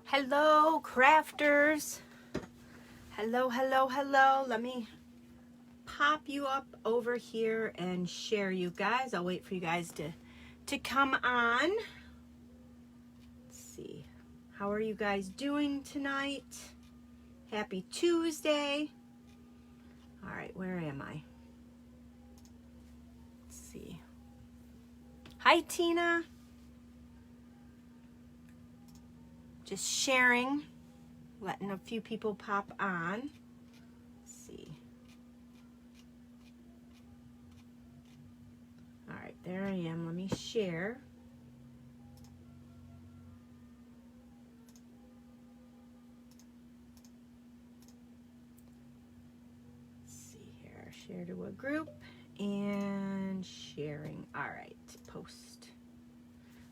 Hello, crafters. Hello, hello, hello. Let me pop you up over here and share you guys. I'll wait for you guys to come on. Let's see. How are you guys doing tonight? Happy Tuesday. All right, where am I? Let's see. Hi, Tina. Just sharing, letting a few people pop on. Let's see. All right, there I am. Let me share. Let's see here. Share to a group and sharing. All right, post.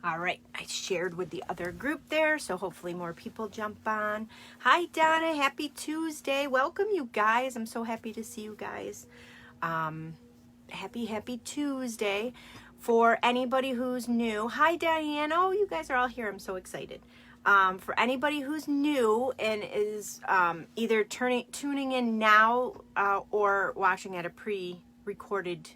All right, I shared with the other group there, so hopefully more people jump on. Hi, Donna. Happy Tuesday. Welcome, you guys. I'm so happy to see you guys. Happy Tuesday. For anybody who's new, hi, Diane. Oh, you guys are all here. I'm so excited. For anybody who's new and is either tuning in now or watching at a pre-recorded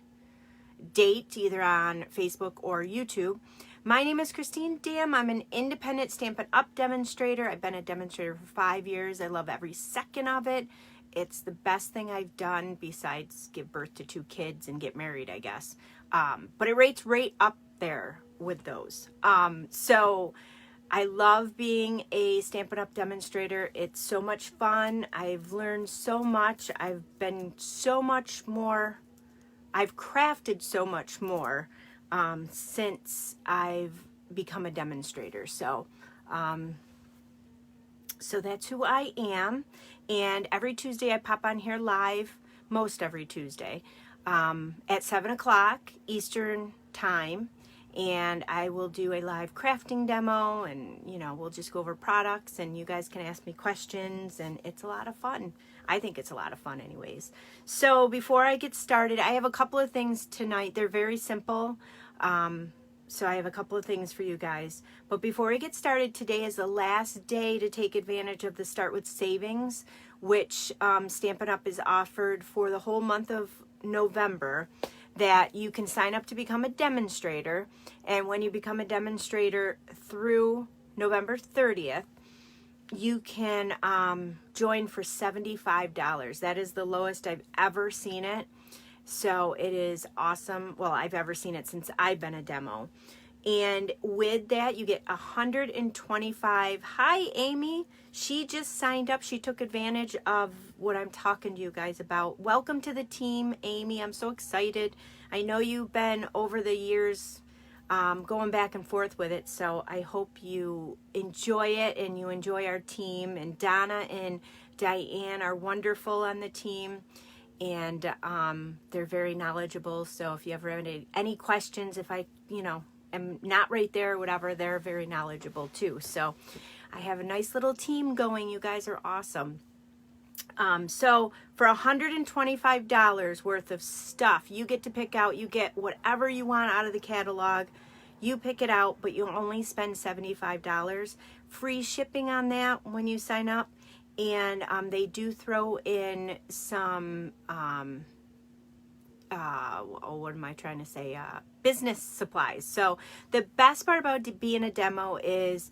date, either on Facebook or YouTube, my name is Christine Dam. I'm an independent Stampin' Up! Demonstrator. I've been a demonstrator for 5 years. I love every second of it. It's the best thing I've done besides give birth to 2 kids and get married, I guess. But it rates right up there with those. So I love being a Stampin' Up! Demonstrator. It's so much fun. I've learned so much. I've been so much more. I've crafted so much more since I've become a demonstrator. So that's who I am. And every Tuesday I pop on here live, most every Tuesday, at 7 o'clock Eastern time. And I will do a live crafting demo, and we'll just go over products, and you guys can ask me questions, and it's a lot of fun. I think it's a lot of fun anyways. So before I get started, I have a couple of things tonight. They're very simple. So I have a couple of things for you guys. But before I get started, today is the last day to take advantage of the Start With Savings, which Stampin' Up! Is offered for the whole month of November, that you can sign up to become a demonstrator. And when you become a demonstrator through November 30th, you can join for $75. That is the lowest I've ever seen it. So it is awesome. Well, I've ever seen it since I've been a demo. And with that, you get 125. Hi, Amy. She just signed up. She took advantage of what I'm talking to you guys about. Welcome to the team, Amy. I'm so excited. I know you've been over the years going back and forth with it, so I hope you enjoy it and you enjoy our team. And Donna and Diane are wonderful on the team, and they're very knowledgeable. So if you ever have any questions, if I, am not right there or whatever, they're very knowledgeable too. So I have a nice little team going. You guys are awesome. So for $125 worth of stuff, you get to pick out, you get whatever you want out of the catalog. You pick it out, but you'll only spend $75. Free shipping on that when you sign up. And they do throw in some, what am I trying to say? Business supplies. So the best part about being a demo is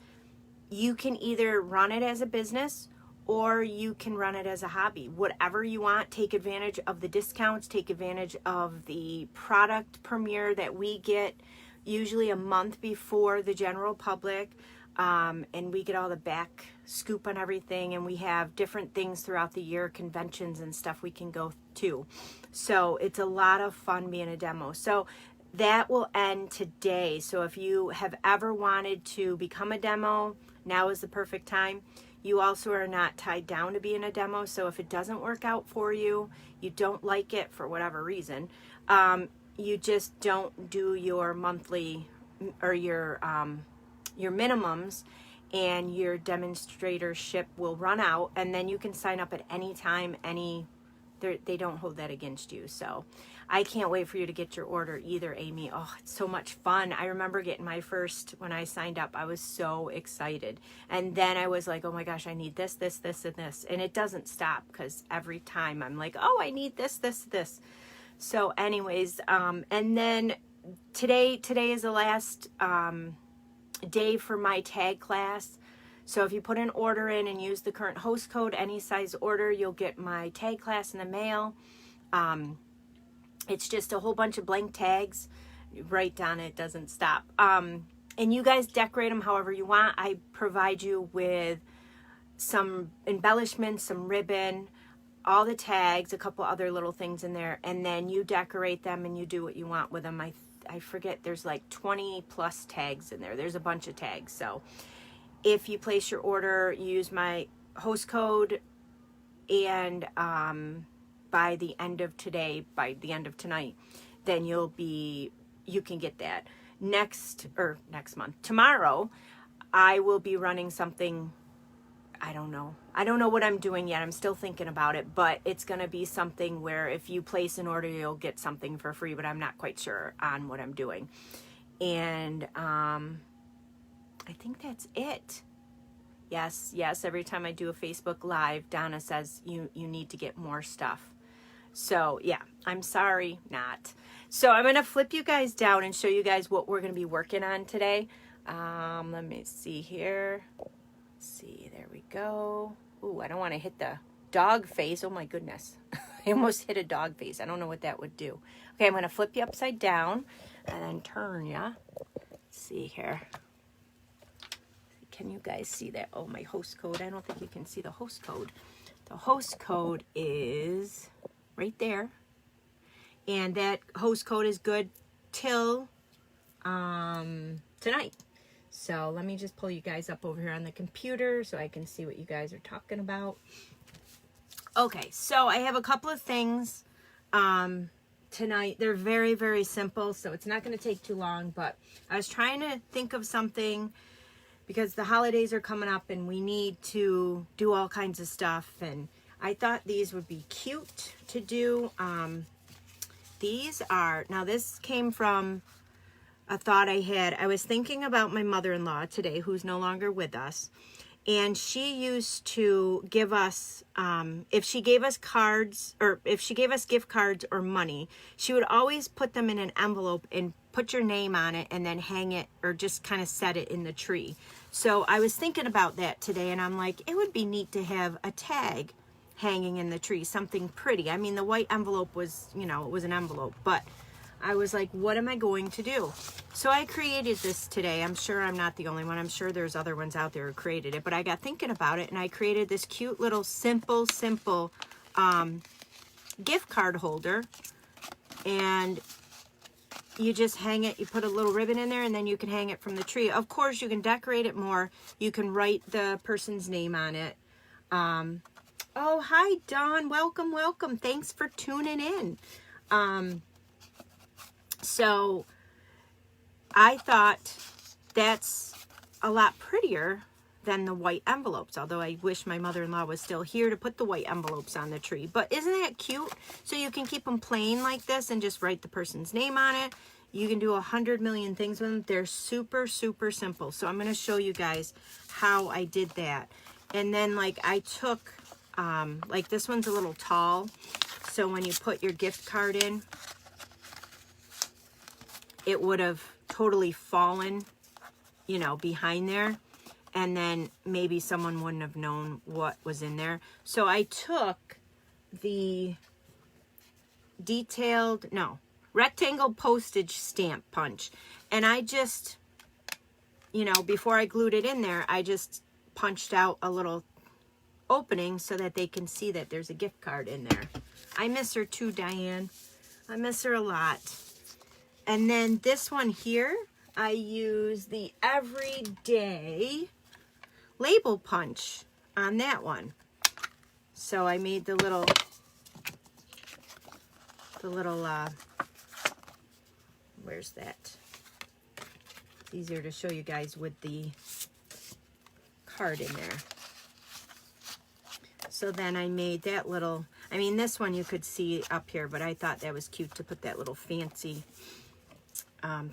you can either run it as a business or you can run it as a hobby. Whatever you want, take advantage of the discounts, take advantage of the product premiere that we get usually a month before the general public. And we get all the back scoop on everything, and we have different things throughout the year, conventions and stuff we can go to. So it's a lot of fun being a demo. So that will end today. So if you have ever wanted to become a demo, now is the perfect time. You also are not tied down to being a demo. So if it doesn't work out for you, you don't like it for whatever reason, you just don't do your monthly or your minimums, and your demonstratorship will run out, and then you can sign up at any time, any they don't hold that against you. So I can't wait for you to get your order either, Amy. Oh, it's so much fun. I remember getting my first, when I signed up, I was so excited. And then I was like, oh my gosh, I need this, this, this, and this. And it doesn't stop, because every time I'm like, oh, I need this, this, this. So anyways, and then today is the last day for my tag class. So if you put an order in and use the current host code, any size order, you'll get my tag class in the mail. It's just a whole bunch of blank tags. You write down, it doesn't stop. And you guys decorate them however you want. I provide you with some embellishments, some ribbon, all the tags, a couple other little things in there, and then you decorate them and you do what you want with them. I forget, there's like 20 plus tags in there. There's a bunch of tags. So if you place your order, you use my host code, and by the end of today, by the end of tonight, then you can get that. Next month, tomorrow, I will be running something. I don't know what I'm doing yet. I'm still thinking about it, but it's going to be something where if you place an order, you'll get something for free, but I'm not quite sure on what I'm doing. And I think that's it. Yes, every time I do a Facebook Live, Donna says you need to get more stuff. So yeah, I'm sorry, not. So I'm going to flip you guys down and show you guys what we're going to be working on today. Let me see here. See, there we go. Ooh, I don't want to hit the dog face. Oh my goodness. I almost hit a dog face. I don't know what that would do. Okay, I'm going to flip you upside down and then turn ya. Let's see here. Can you guys see that? Oh, my host code. I don't think you can see the host code. The host code is right there. And that host code is good till tonight. So let me just pull you guys up over here on the computer so I can see what you guys are talking about. Okay, so I have a couple of things tonight. They're very, very simple, so it's not going to take too long, but I was trying to think of something because the holidays are coming up and we need to do all kinds of stuff, and I thought these would be cute to do. These are, now this came from a thought I had. I was thinking about my mother-in-law today, who's no longer with us, and she used to give us, if she gave us cards, or if she gave us gift cards or money, she would always put them in an envelope and put your name on it and then hang it, or just kind of set it in the tree. So I was thinking about that today, and I'm like, it would be neat to have a tag hanging in the tree, something pretty. I mean, the white envelope was, you know, it was an envelope, but I was like, what am I going to do? So I created this today. I'm sure I'm not the only one. I'm sure there's other ones out there who created it, but I got thinking about it and I created this cute little simple gift card holder, and you just hang it. You put a little ribbon in there and then you can hang it from the tree. Of course, you can decorate it more. You can write the person's name on it. Oh, hi, Dawn. Welcome, welcome. Thanks for tuning in. So I thought that's a lot prettier than the white envelopes, although I wish my mother-in-law was still here to put the white envelopes on the tree. But isn't that cute? So you can keep them plain like this and just write the person's name on it. You can do 100 million things with them. They're super, super simple. So I'm going to show you guys how I did that. And then like I took, like this one's a little tall. So when you put your gift card in, it would have totally fallen, you know, behind there. And then maybe someone wouldn't have known what was in there. So I took the rectangle postage stamp punch. And I just, you know, before I glued it in there, I just punched out a little opening so that they can see that there's a gift card in there. I miss her too, Diane. I miss her a lot. And then this one here, I use the everyday label punch on that one. So I made the little, where's that? It's easier to show you guys with the card in there. So then I made that little, I mean, this one you could see up here, but I thought that was cute to put that little fancy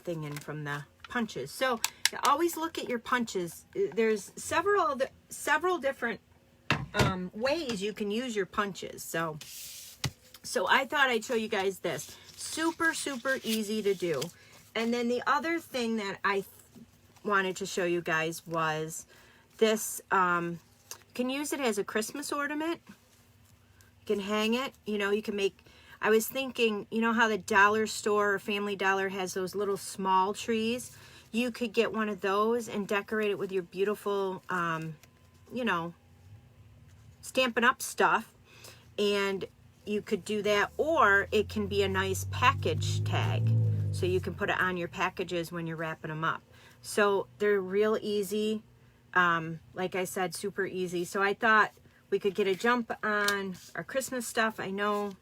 thing in from the punches. So always look at your punches. There's several different ways you can use your punches. So I thought I'd show you guys this. Super, super easy to do. And then the other thing that I wanted to show you guys was this. You can use it as a Christmas ornament. You can hang it. You know, you can make, I was thinking, you know how the dollar store or Family Dollar has those little small trees? You could get one of those and decorate it with your beautiful, you know, Stampin' Up stuff. And you could do that, or it can be a nice package tag. So you can put it on your packages when you're wrapping them up. So they're real easy. Like I said, super easy. So I thought we could get a jump on our Christmas stuff. I know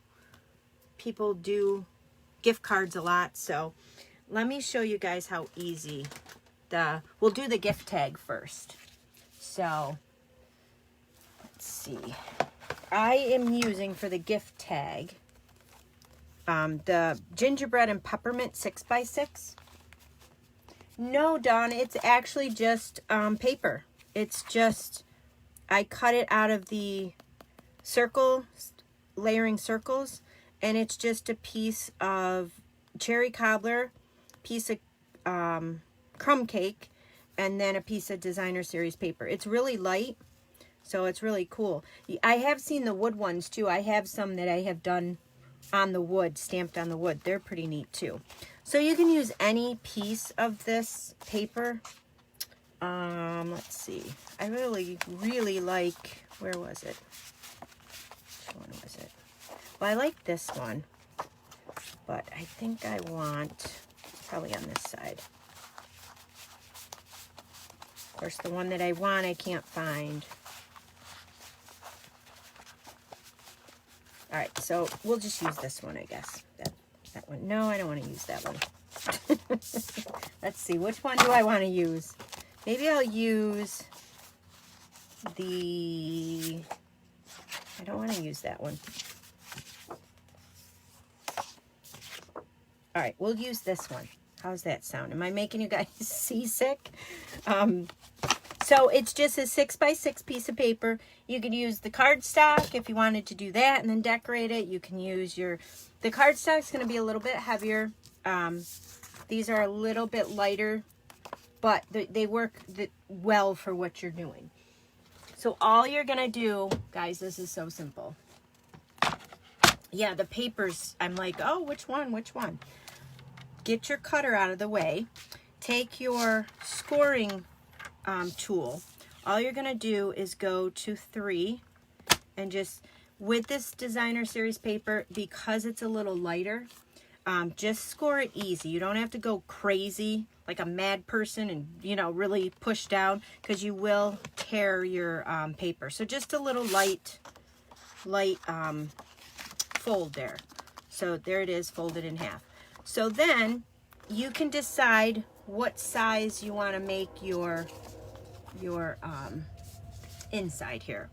people do gift cards a lot. So let me show you guys how easy we'll do the gift tag first. So let's see. I am using for the gift tag the gingerbread and peppermint 6x6. No, Dawn, it's actually just paper. It's just, I cut it out of the layering circles, and it's just a piece of cherry cobbler, piece of crumb cake, and then a piece of designer series paper. It's really light, so it's really cool. I have seen the wood ones too. I have some that I have done on the wood, stamped on the wood. They're pretty neat too. So you can use any piece of this paper. Let's see. I really, really like, where was it? Which one was it? Well, I like this one, but I think I want, probably on this side. Of course, the one that I want, I can't find. All right, so we'll just use this one, I guess. That one. No, I don't want to use that one. Let's see, which one do I want to use? Maybe I'll use I don't want to use that one. All right, we'll use this one. How's that sound? Am I making you guys seasick? So it's just a 6x6 piece of paper. You could use the cardstock if you wanted to do that and then decorate it. You can use the cardstock's going to be a little bit heavier. These are a little bit lighter, but they work well for what you're doing. So all you're going to do, guys, this is so simple. Yeah, the papers, I'm like, oh, which one? Get your cutter out of the way. Take your scoring tool. All you're going to do is go to 3 and just, with this designer series paper, because it's a little lighter, just score it easy. You don't have to go crazy like a mad person and, you know, really push down, because you will tear your paper. So just a little light fold there. So there it is, folded in half. So then you can decide what size you want to make your inside here.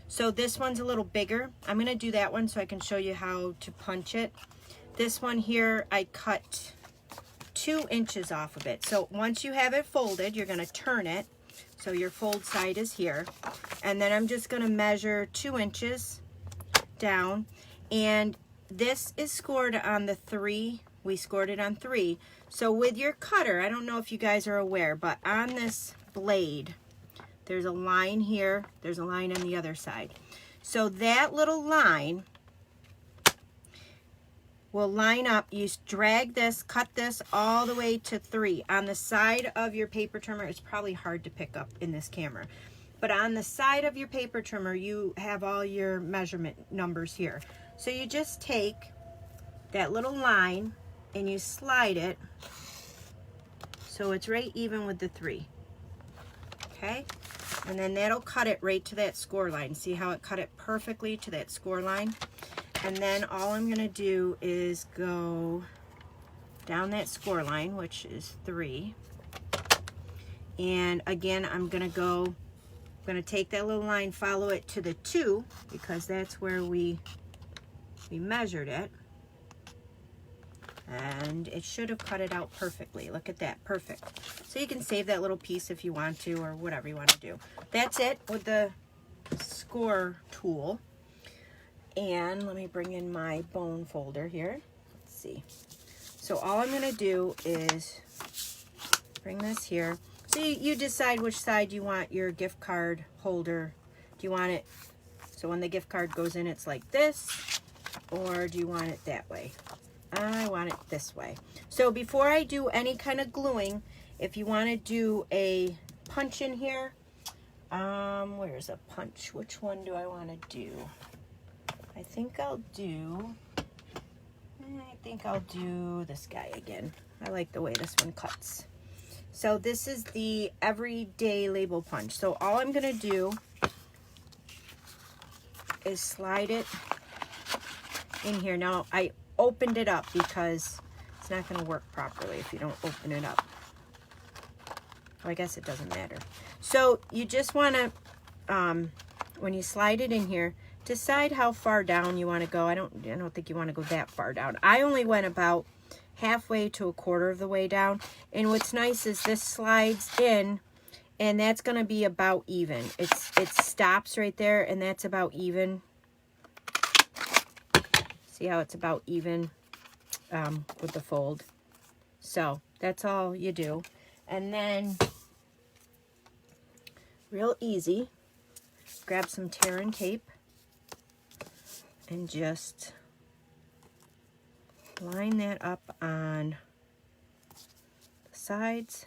So this one's a little bigger. I'm going to do that one so I can show you how to punch it. This one here, I cut 2 inches off of it. So once you have it folded, you're going to turn it. So your fold side is here. And then I'm just going to measure 2 inches down. And this is scored on the 3. We scored it on 3. So with your cutter, I don't know if you guys are aware, but on this blade, there's a line here. There's a line on the other side. So that little line will line up. You drag this, cut this all the way to 3. On the side of your paper trimmer, it's probably hard to pick up in this camera, but on the side of your paper trimmer, you have all your measurement numbers here. So you just take that little line and you slide it so it's right even with the 3. Okay? And then that'll cut it right to that score line. See how it cut it perfectly to that score line? And then all I'm going to do is go down that score line, which is 3. And again, I'm going to take that little line, follow it to the 2, because that's where we we measured it, and it should have cut it out perfectly. Look at that, perfect. So you can save that little piece if you want to, or whatever you want to do. That's it with the score tool. And let me bring in my bone folder here. Let's see. So all I'm going to do is bring this here. So you decide which side you want your gift card holder. Do you want it so when the gift card goes in it's like this, or do you want it that way? I want it this way. So before I do any kind of gluing, if you want to do a punch in here, where's a punch? Which one do I want to do? I think I'll do this guy again. I like the way this one cuts. So this is the everyday label punch. So all I'm going to do is slide it in here. Now I opened it up because it's not going to work properly if you don't open it up. Well, I guess it doesn't matter. So you just want to, when you slide it in here, decide how far down you want to go. I don't think you want to go that far down. I only went about halfway to a quarter of the way down. And what's nice is this slides in, and that's going to be about even. It stops right there, and that's about even. See how it's about even with the fold. So that's all you do. And then, real easy, grab some tear and tape and just line that up on the sides.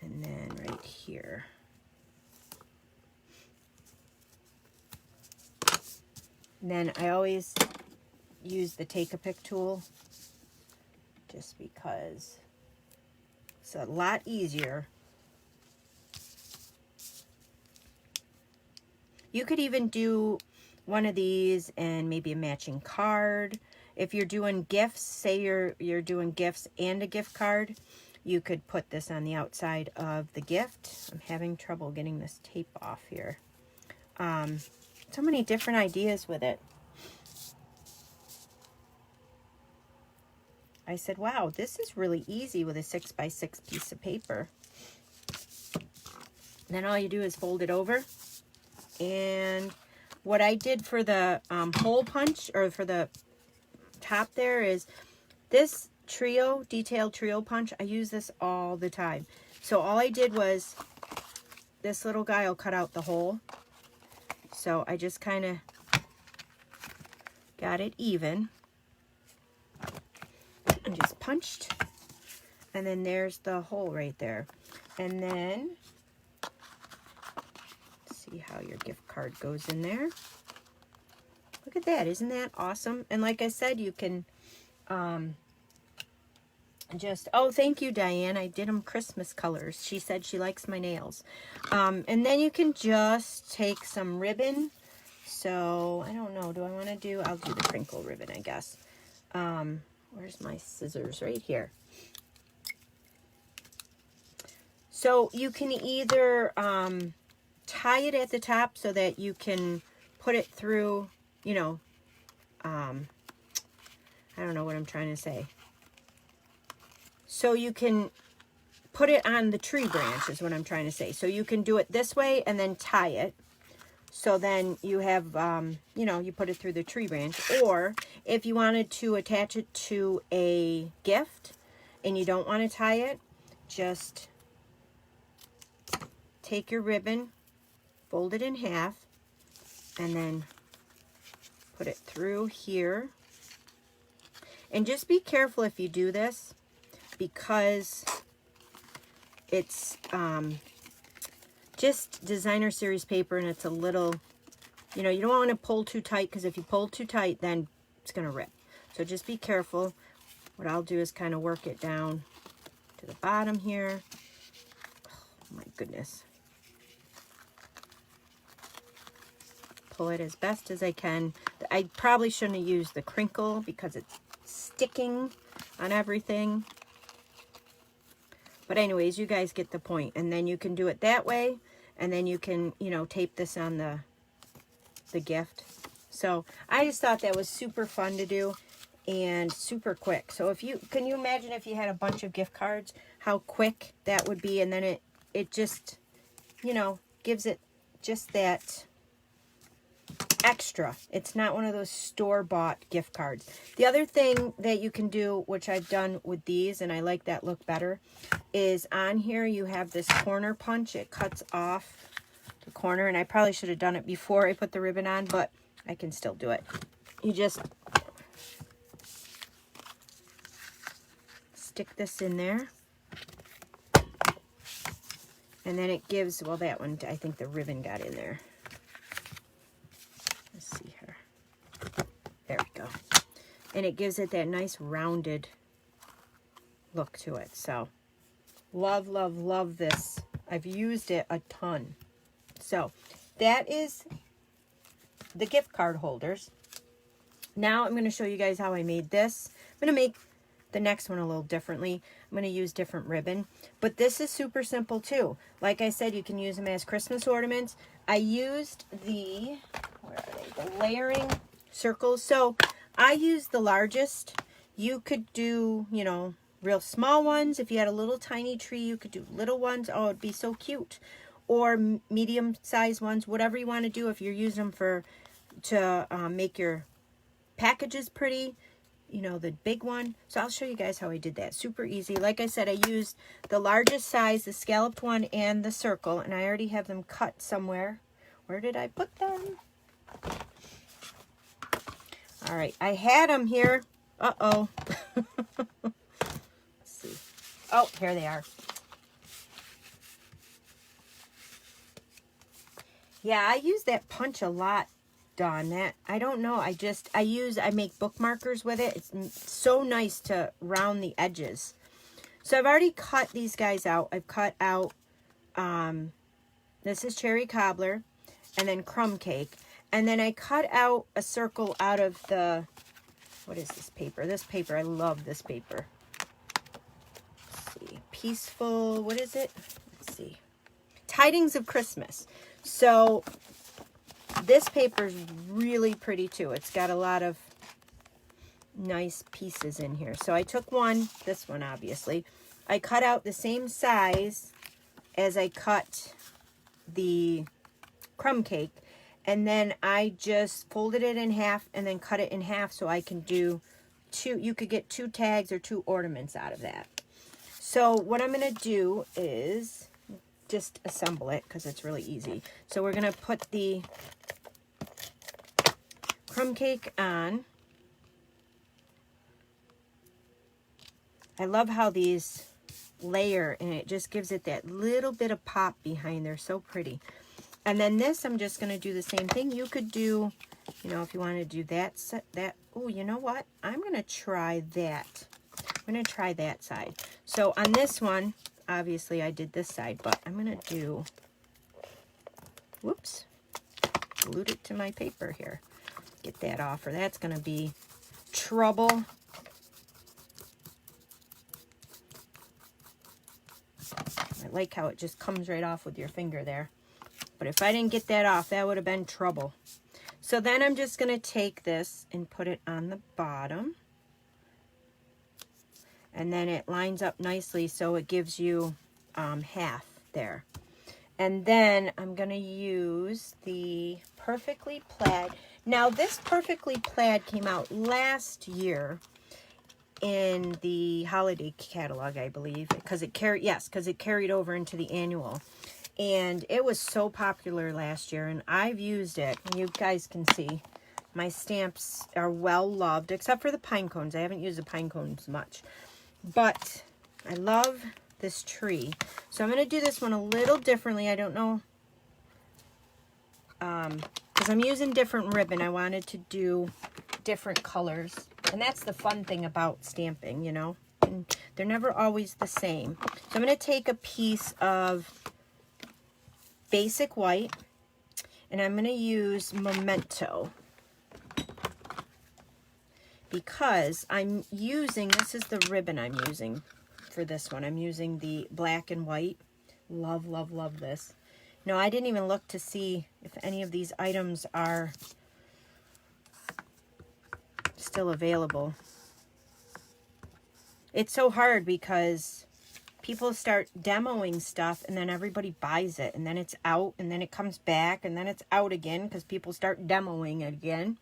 And then right here. And then I always use the Take-A-Pick tool just because it's a lot easier. You could even do one of these and maybe a matching card. If you're doing gifts, say you're doing gifts and a gift card, you could put this on the outside of the gift. I'm having trouble getting this tape off here. So many different ideas with it. I said, wow, this is really easy with a 6x6 piece of paper. Then all you do is fold it over. And what I did for the hole punch, or for the top there, is this detailed trio punch. I use this all the time. So all I did was, this little guy will cut out the hole. So I just kind of got it even and just punched, and then there's the hole right there. And then see how your gift card goes in there. Look at that, isn't that awesome? And like I said, you can oh, thank you, Diane. I did them Christmas colors. She said she likes my nails. And then you can just take some ribbon. So, I don't know. Do I want to do... I'll do the crinkle ribbon, I guess. Where's my scissors? Right here. So, you can either tie it at the top so that you can put it through, you know, I don't know what I'm trying to say. So you can put it on the tree branch is what I'm trying to say. So you can do it this way and then tie it. So then you have, you know, you put it through the tree branch. Or if you wanted to attach it to a gift and you don't want to tie it, just take your ribbon, fold it in half, and then put it through here. And just be careful if you do this, because it's just designer series paper, and it's a little, you know, you don't want to pull too tight, because if you pull too tight, then it's going to rip. So just be careful. What I'll do is kind of work it down to the bottom here. Oh my goodness. Pull it as best as I can. I probably shouldn't have used the crinkle because it's sticking on everything. But anyways, you guys get the point. And then you can do it that way. And then you can, you know, tape this on the gift. So I just thought that was super fun to do and super quick. So if you, can you imagine if you had a bunch of gift cards, how quick that would be? And then it just, you know, gives it just that extra. It's not one of those store-bought gift cards. The other thing that you can do, which I've done with these, and I like that look better, is on here you have this corner punch. It cuts off the corner, and I probably should have done it before I put the ribbon on, but I can still do it. You just stick this in there, and then it gives, well, that one, I think the ribbon got in there. Let's see here. There we go. And it gives it that nice rounded look to it. So love, love, love this. I've used it a ton. So that is the gift card holders. Now I'm going to show you guys how I made this. I'm going to make the next one a little differently. I'm going to use different ribbon, but this is super simple too. Like I said, you can use them as Christmas ornaments. I used the, where are they? The layering circles. So I used the largest. You could do, you know, real small ones. If you had a little tiny tree, you could do little ones. Oh, it'd be so cute. Or medium sized ones, whatever you want to do. If you're using them to make your packages pretty, you know, the big one. So I'll show you guys how I did that. Super easy. Like I said, I used the largest size, the scalloped one, and the circle, and I already have them cut somewhere. Where did I put them? All right, I had them here. Uh-oh. Let's see. Oh, here they are. Yeah, I use that punch a lot, Dawn. That, I don't know, I make bookmarkers with it. It's so nice to round the edges. So I've already cut these guys out. I've cut out, this is cherry cobbler, and then crumb cake. And then I cut out a circle out of the, what is this paper? This paper, I love this paper. Let's see, peaceful, what is it? Let's see, Tidings of Christmas. So this paper is really pretty too. It's got a lot of nice pieces in here. So I took one, this one obviously. I cut out the same size as I cut the crumb cake. And then I just folded it in half and then cut it in half so I can do two. You could get 2 tags or 2 ornaments out of that. So what I'm going to do is just assemble it because it's really easy. So we're going to put the crumb cake on. I love how these layer, and it just gives it that little bit of pop behind. They're so pretty. And then this, I'm just going to do the same thing. You could do, you know, if you want to do that. Oh, you know what? I'm going to try that. I'm going to try that side. So on this one, obviously I did this side, but I'm going to do, whoops, glued it to my paper here. Get that off, or that's going to be trouble. I like how it just comes right off with your finger there. But if I didn't get that off, that would have been trouble. So then I'm just going to take this and put it on the bottom. And then it lines up nicely so it gives you half there. And then I'm going to use the Perfectly Plaid. Now this Perfectly Plaid came out last year in the holiday catalog, I believe, because it carried over into the annual. And it was so popular last year, and I've used it. And you guys can see my stamps are well loved, except for the pine cones. I haven't used the pine cones much. But I love this tree. So I'm going to do this one a little differently. I don't know, because I'm using different ribbon. I wanted to do different colors. And that's the fun thing about stamping, you know. And they're never always the same. So I'm going to take a piece of basic white, and I'm going to use Memento because I'm using, this is the ribbon I'm using for this one. I'm using the black and white. Love, love, love this. No, I didn't even look to see if any of these items are still available. It's so hard because people start demoing stuff and then everybody buys it and then it's out and then it comes back and then it's out again because people start demoing it again.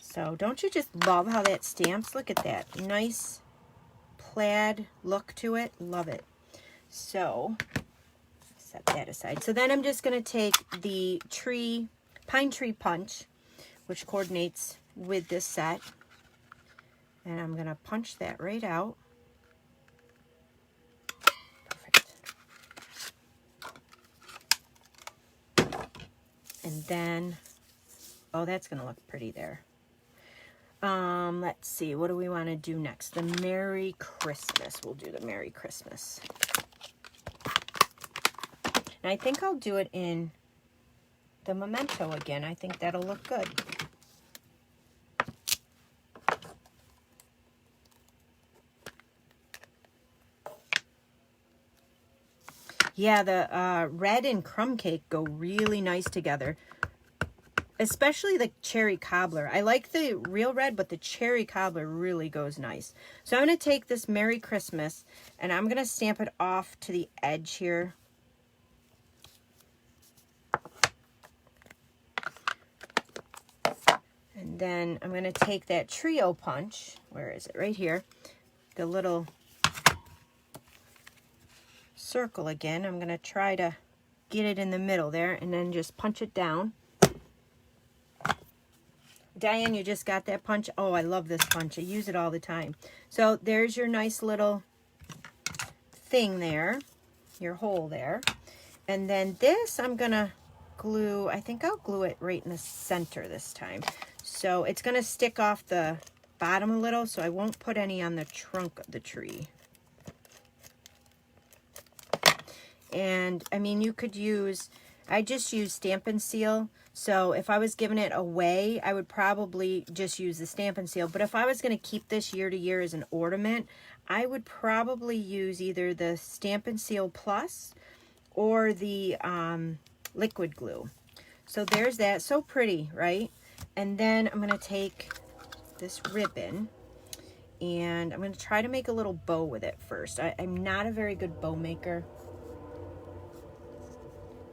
So don't you just love how that stamps? Look at that. Nice plaid look to it. Love it. So set that aside. So then I'm just going to take the pine tree punch, which coordinates with this set. And I'm going to punch that right out. Perfect. And then, oh, that's going to look pretty there. Let's see, what do we want to do next? The Merry Christmas. We'll do the Merry Christmas. And I think I'll do it in the memento again. I think that'll look good. Yeah, the red and crumb cake go really nice together. Especially the cherry cobbler. I like the real red, but the cherry cobbler really goes nice. So I'm going to take this Merry Christmas and I'm going to stamp it off to the edge here. And then I'm going to take that trio punch. Where is it? Right here. The little circle again. I'm going to try to get it in the middle there and then just punch it down. Diane, you just got that punch? Oh, I love this punch. I use it all the time. So there's your nice little thing there, your hole there. And then this I'm going to glue, I think I'll glue it right in the center this time. So it's going to stick off the bottom a little, so I won't put any on the trunk of the tree. And, I mean, you could use, I just use Stampin' Seal. So if I was giving it away, I would probably just use the Stampin' Seal. But if I was going to keep this year to year as an ornament, I would probably use either the Stampin' Seal Plus or the liquid glue. So there's that. So pretty, right? And then I'm going to take this ribbon and I'm going to try to make a little bow with it first. I'm not a very good bow maker.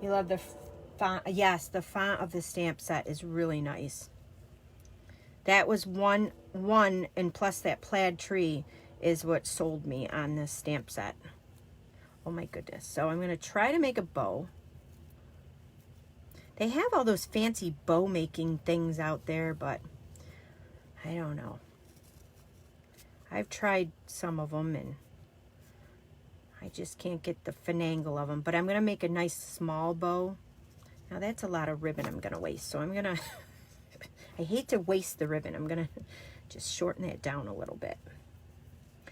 You love the font? Yes, the font of the stamp set is really nice. That was one and plus that plaid tree is what sold me on this stamp set. Oh my goodness. So I'm going to try to make a bow. They have all those fancy bow making things out there, but I don't know. I've tried some of them and I just can't get the finagle of them. But I'm going to make a nice small bow. Now that's a lot of ribbon I'm going to waste. So I'm going to, I hate to waste the ribbon. I'm going to just shorten that down a little bit.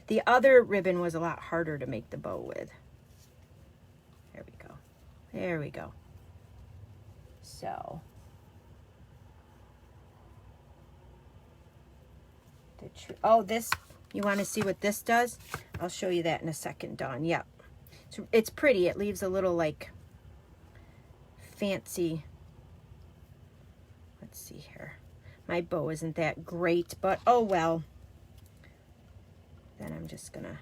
The other ribbon was a lot harder to make the bow with. There we go. There we go. So, oh, this, you want to see what this does? I'll show you that in a second, Dawn. Yep. So it's pretty. It leaves a little, like, fancy. Let's see here. My bow isn't that great, but oh well. Then I'm just going to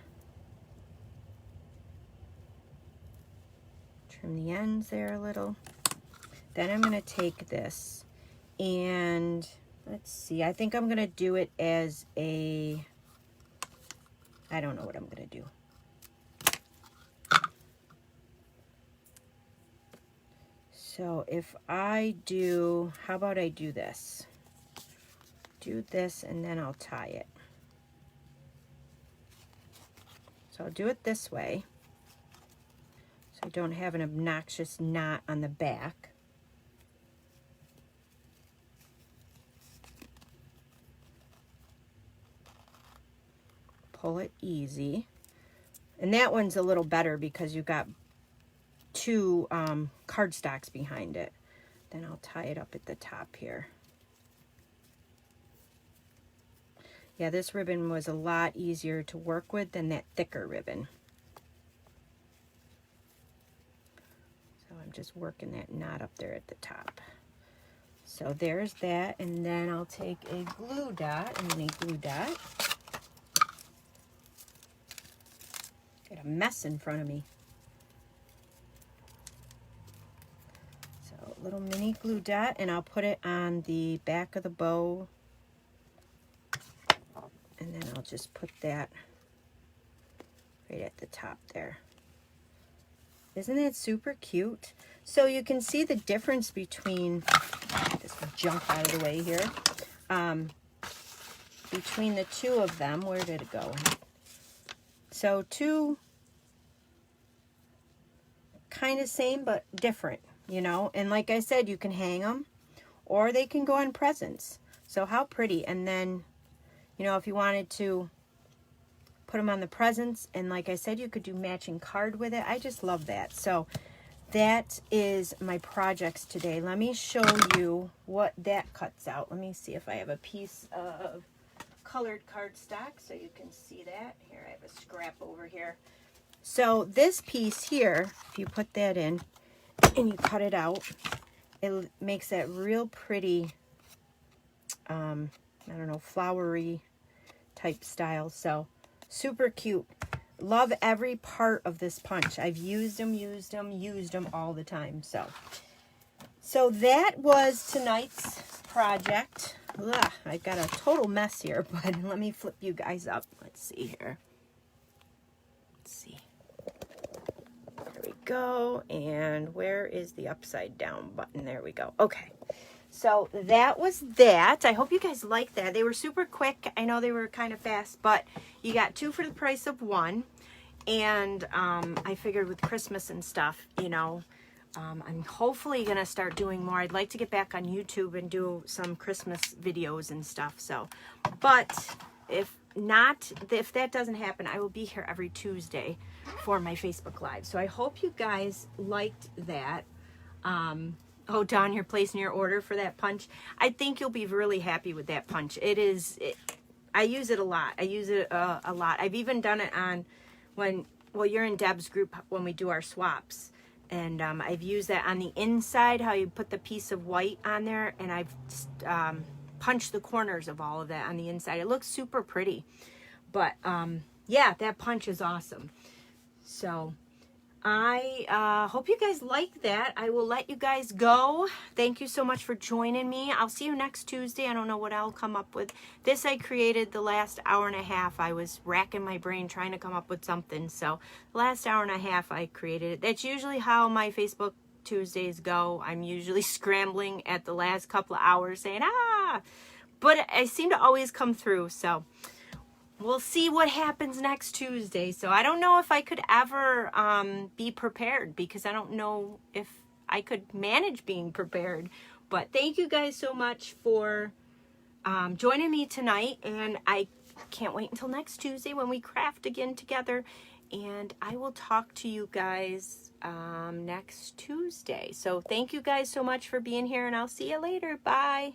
trim the ends there a little. Then I'm going to take this and let's see, I think I'm going to do it as a, I don't know what I'm going to do. So if I do, how about I do this? Do this and then I'll tie it. So I'll do it this way so I don't have an obnoxious knot on the back. Pull it easy. And that one's a little better because you've got two cardstocks behind it. Then I'll tie it up at the top here. Yeah, this ribbon was a lot easier to work with than that thicker ribbon. So I'm just working that knot up there at the top. So there's that, and then I'll take a glue dot, a mini glue dot. Got a mess in front of me. So a little mini glue dot, and I'll put it on the back of the bow. And then I'll just put that right at the top there. Isn't that super cute? So you can see the difference between, this junk out of the way here, between the two of them. Where did it go? So two kind of same but different, you know. And like I said, you can hang them or they can go on presents. So how pretty. And then, you know, if you wanted to put them on the presents, and like I said, you could do matching card with it. I just love that. So that is my projects today. Let me show you what that cuts out. Let me see if I have a piece of colored cardstock so you can see that. Here, I have a scrap over here. So this piece here, if you put that in and you cut it out, it makes that real pretty, I don't know, flowery type style. So super cute. Love every part of this punch. I've used them all the time. So that was tonight's project. Ugh, I got a total mess here, but let me flip you guys up. Let's see here. Let's see. There we go. And where is the upside down button? There we go. Okay. So that was that. I hope you guys liked that. They were super quick. I know they were kind of fast, but you got two for the price of one. And I figured with Christmas and stuff, you know, I'm hopefully going to start doing more. I'd like to get back on YouTube and do some Christmas videos and stuff. So, but if not, if that doesn't happen, I will be here every Tuesday for my Facebook Live. So I hope you guys liked that. Oh, Dawn, you're placing your order for that punch. I think you'll be really happy with that punch. I use it a lot. I use it a lot. I've even done it on well, you're in Deb's group when we do our swaps. And I've used that on the inside, how you put the piece of white on there. And I've punched the corners of all of that on the inside. It looks super pretty. But, yeah, that punch is awesome. So I hope you guys like that. I will let you guys go. Thank you so much for joining me. I'll see you next Tuesday. I don't know what I'll come up with. This I created the last hour and a half. I was racking my brain trying to come up with something. So the last hour and a half I created it. That's usually how my Facebook Tuesdays go. I'm usually scrambling at the last couple of hours saying, but I seem to always come through. So we'll see what happens next Tuesday. So I don't know if I could ever be prepared, because I don't know if I could manage being prepared. But thank you guys so much for joining me tonight. And I can't wait until next Tuesday when we craft again together. And I will talk to you guys next Tuesday. So thank you guys so much for being here, and I'll see you later. Bye.